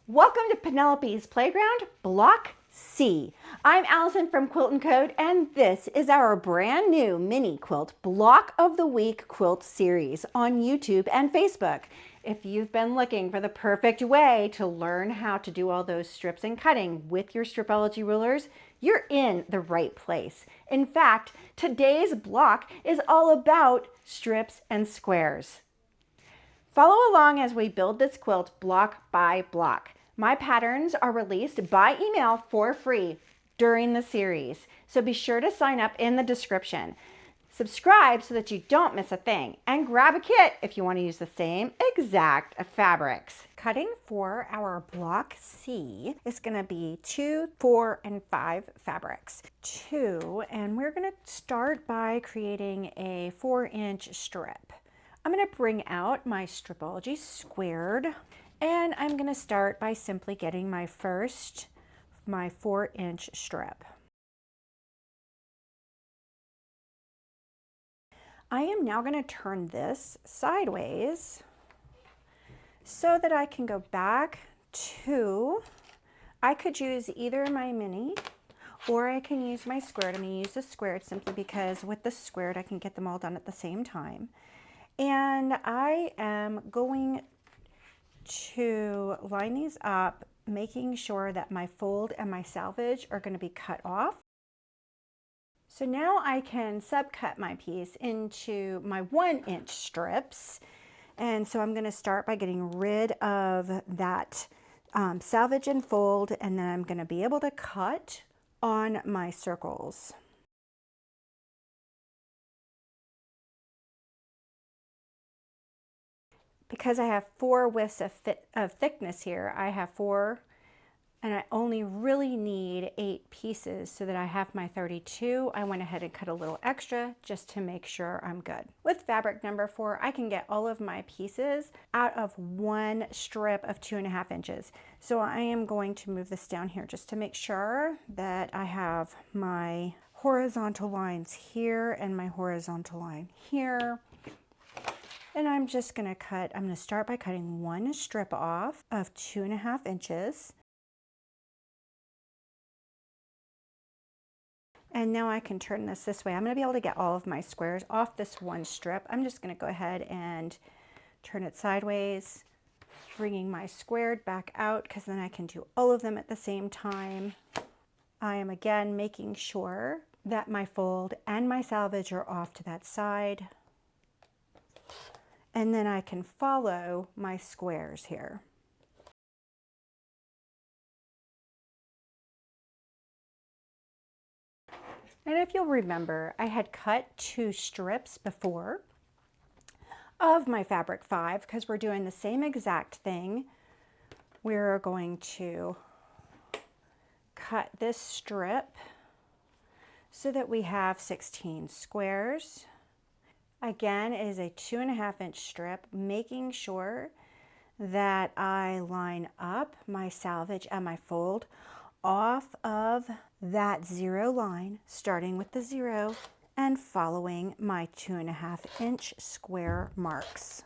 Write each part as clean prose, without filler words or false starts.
Welcome to Penelope's Playground, Block C. I'm Allison from Quilt & Code, and this is our brand new Mini Quilt Block of the Week quilt series on YouTube and Facebook. If you've been looking for the perfect way to learn how to do all those strips and cutting with your Stripology rulers, you're in the right place. In fact, today's block is all about strips and squares. Follow along as we build this quilt block by block. My patterns are released by email for free during the series, so be sure to sign up in the description. Subscribe so that you don't miss a thing, and grab a kit if you want to use the same exact fabrics. Cutting for our block C is going to be 2, 4, and 5 fabrics. 2, and we're going to start by creating a 4-inch strip. I'm going to bring out my Stripology squared, and I'm going to start by simply getting my 4-inch strip. I am now going to turn this sideways so that I can go back to, I could use either my mini or I can use my squared. I'm going to use the squared simply because with the squared I can get them all done at the same time. And I am going to line these up, making sure that my fold and my salvage are going to be cut off. So now I can subcut my piece into my 1-inch strips. And so I'm going to start by getting rid of that salvage and fold, and then I'm going to be able to cut on my circles. Because I have 4 widths of thickness here, I have 4, and I only really need 8 pieces so that I have my 32. I went ahead and cut a little extra just to make sure I'm good. With fabric number 4, I can get all of my pieces out of one strip of 2.5 inches. So I am going to move this down here just to make sure that I have my horizontal lines here and my horizontal line here. And I'm just going to cut, I'm going to start by cutting one strip off of 2.5 inches. And now I can turn this way. I'm going to be able to get all of my squares off this one strip. I'm just going to go ahead and turn it sideways, bringing my squared back out because then I can do all of them at the same time. I am again making sure that my fold and my salvage are off to that side. And then I can follow my squares here. And if you'll remember, I had cut 2 strips before of my fabric 5 because we're doing the same exact thing. We're going to cut this strip so that we have 16 squares. Again, it is a 2.5-inch strip, making sure that I line up my salvage and my fold off of that 0 line, starting with the 0 and following my 2.5-inch square marks.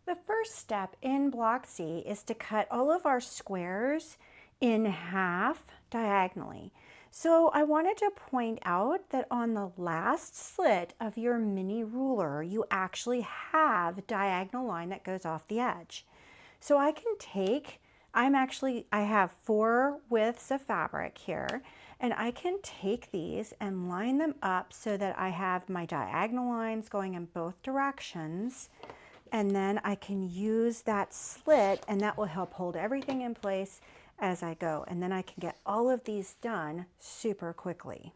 The first step in block C is to cut all of our squares in half diagonally. So I wanted to point out that on the last slit of your mini ruler, you actually have a diagonal line that goes off the edge. So I can take, I have 4 widths of fabric here, and I can take these and line them up so that I have my diagonal lines going in both directions. And then I can use that slit, and that will help hold everything in place as I go, and then I can get all of these done super quickly.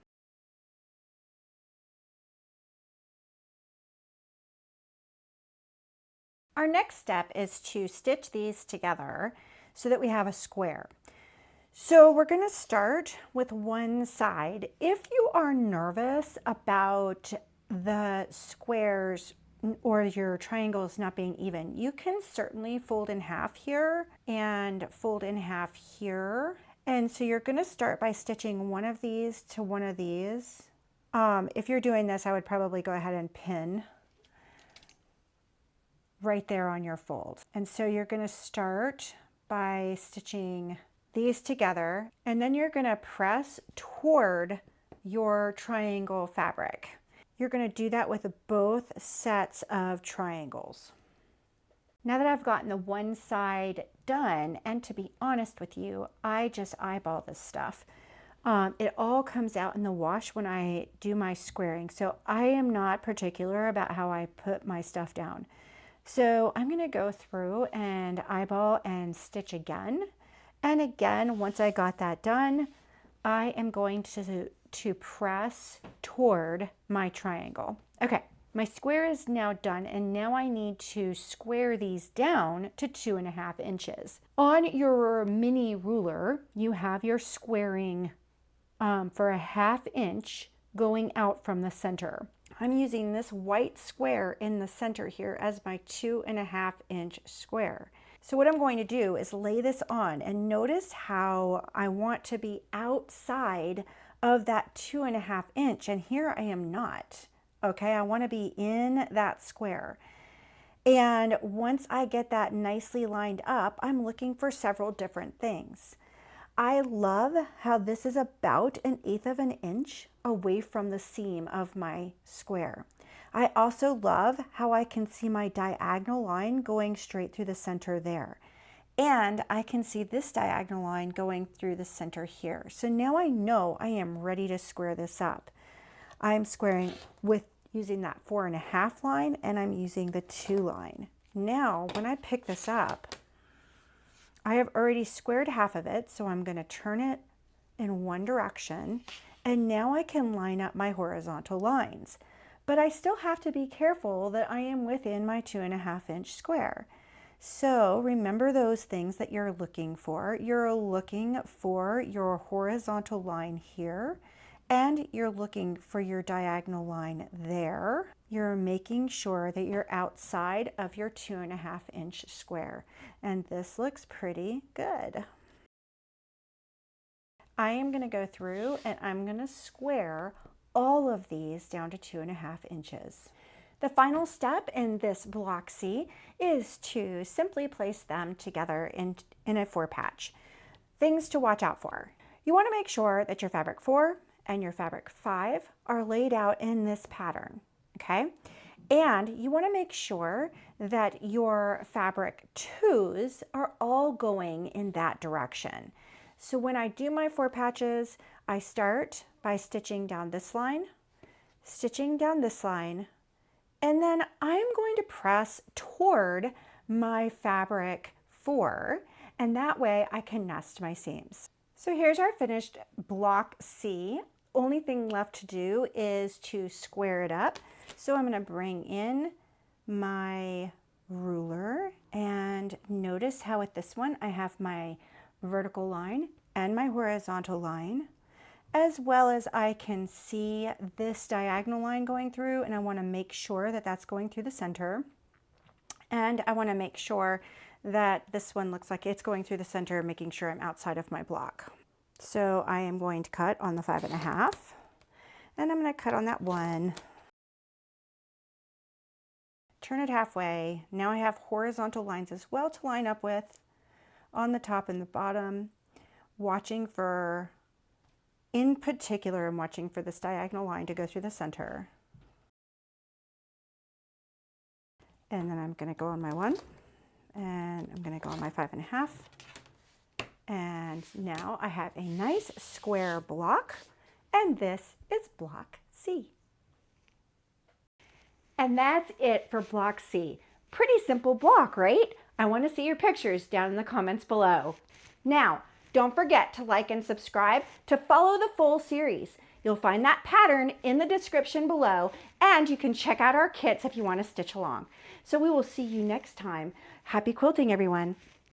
Our next step is to stitch these together so that we have a square. So we're going to start with one side. If you are nervous about the squares or your triangles not being even, you can certainly fold in half here and fold in half here. And so you're going to start by stitching one of these to one of these. If you're doing this, I would probably go ahead and pin right there on your fold. And so you're going to start by stitching these together, and then you're going to press toward your triangle fabric. You're going to do that with both sets of triangles. Now that I've gotten the one side done, and to be honest with you, I just eyeball this stuff. It all comes out in the wash when I do my squaring, so I am not particular about how I put my stuff down. So I'm going to go through and eyeball and stitch again. And again, once I got that done, I am going to press toward my triangle. Okay, my square is now done, and now I need to square these down to 2.5 inches. On your mini ruler, you have your squaring for a 1/2 inch going out from the center. I'm using this white square in the center here as my 2.5 inch square. So what I'm going to do is lay this on, and notice how I want to be outside of that 2.5 inch, and here I am not. Okay, I want to be in that square. And once I get that nicely lined up, I'm looking for several different things. I love how this is about 1/8 of an inch away from the seam of my square. I also love how I can see my diagonal line going straight through the center there. And I can see this diagonal line going through the center here. So now I know I am ready to square this up. I'm squaring with using that 4.5 line, and I'm using the 2 line. Now, when I pick this up, I have already squared half of it, so I'm going to turn it in one direction, and now I can line up my horizontal lines. But I still have to be careful that I am within my 2.5 inch square. So remember those things that you're looking for. You're looking for your horizontal line here, and you're looking for your diagonal line there. You're making sure that you're outside of your 2.5 inch square. And this looks pretty good. I am going to go through and I'm going to square all of these down to 2.5 inches. The final step in this block C is to simply place them together in a 4-patch. Things to watch out for. You want to make sure that your fabric 4 and your fabric 5 are laid out in this pattern, okay? And you want to make sure that your fabric 2s are all going in that direction. So when I do my 4 patches, I start by stitching down this line, stitching down this line, and then I'm going to press toward my fabric 4, and that way I can nest my seams. So here's our finished block C. Only thing left to do is to square it up. So I'm going to bring in my ruler, and notice how with this one I have my vertical line and my horizontal line, as well as I can see this diagonal line going through, and I want to make sure that that's going through the center. And I want to make sure that this one looks like it's going through the center, making sure I'm outside of my block. So I am going to cut on the 5.5, and I'm going to cut on that 1. Turn it halfway. Now I have horizontal lines as well to line up with on the top and the bottom, watching for, in particular, I'm watching for this diagonal line to go through the center. And then I'm going to go on my 1, and I'm going to go on my 5.5. And now I have a nice square block, and this is block C. And that's it for block C. Pretty simple block, right? I want to see your pictures down in the comments below. Now, don't forget to like and subscribe to follow the full series. You'll find that pattern in the description below, and you can check out our kits if you want to stitch along. So we will see you next time. Happy quilting, everyone.